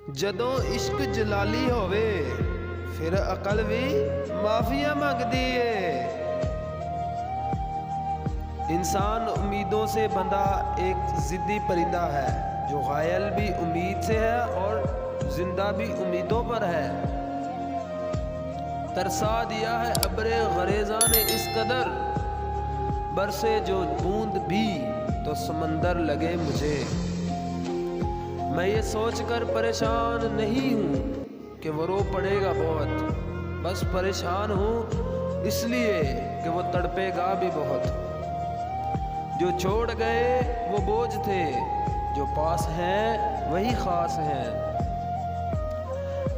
ਜਦੋਂ ਇਸ਼ਕ ਜਲਾਲੀ ਹੋਵੇ ਫਿਰ ਅਕਲ ਵੀ ਮਾਫੀਆ ਮੰਗਦੀ ਏ। इंसान उम्मीदों से बंधा एक जिद्दी परिंदा है जो घायल भी उम्मीद से है और जिंदा भी उम्मीदों पर है। तरसा दिया है अब्रे गरेज़ा ने इस कदर, बरसे जो बूंद भी तो समंदर लगे मुझे। मैं ये सोच कर परेशान नहीं हूँ कि वो रो पड़ेगा बहुत, बस परेशान हूँ इसलिए कि वो तड़पेगा भी बहुत। जो छोड़ गए वो बोझ थे, जो पास हैं वही खास हैं।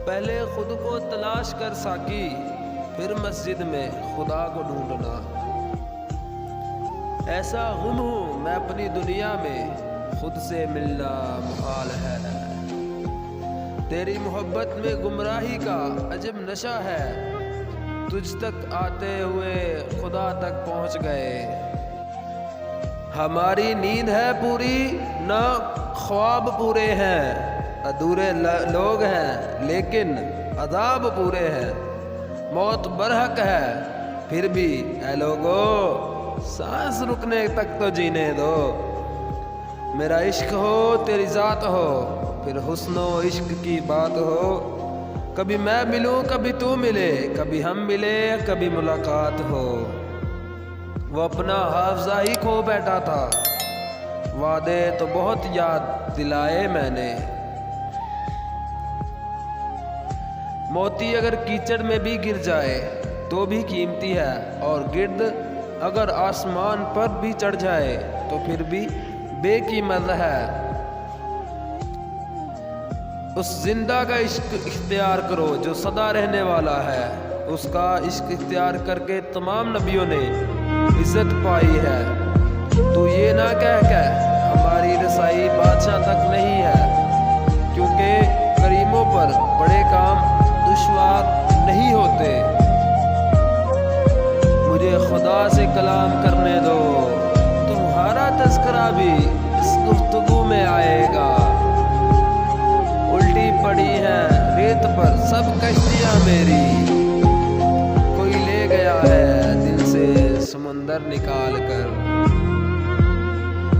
पहले खुद को तलाश कर साकी, फिर मस्जिद में खुदा को ढूंढना। ऐसा गुम हूँ मैं अपनी दुनिया में, खुद से मिलना मुहाल है। तेरी मोहब्बत में गुमराही का अजब नशा है, तुझ तक आते हुए खुदा तक पहुँच गए। हमारी नींद है पूरी ना ख्वाब पूरे हैं, अधूरे लोग हैं लेकिन अदाब पूरे हैं। मौत बरहक है फिर भी ऐ लोगो सांस रुकने तक तो जीने दो। मेरा इश्क हो तेरी ज़ात हो, फिर हुस्नो इश्क की बात हो। कभी मैं मिलूं कभी तू मिले, कभी हम मिले कभी मुलाकात हो। वो अपना हाफजा ही खो बैठा था, वादे तो बहुत याद दिलाए मैंने। मोती अगर कीचड़ में भी गिर जाए तो भी कीमती है, और गिर्द अगर आसमान पर भी चढ़ जाए तो फिर भी बेकीमत है। उस जिंदा का इश्क इख्तियार करो जो सदा रहने वाला है। उसका इश्क इख्तियार करके तमाम नबियों ने इज्जत पाई है। तू ये ना कह हमारी रसाई बादशाह तक नहीं है, क्योंकि करीमों पर बड़े काम दुश्वार नहीं होते। मुझे खुदा से कलाम करने दो, तुम्हारा तज़किरा भी इस गुफ्तगू में आएगा। उल्टी पड़ी हैं रेत पर सब कश्तियाँ मेरी, कोई ले गया है दिल से समुंदर निकाल कर।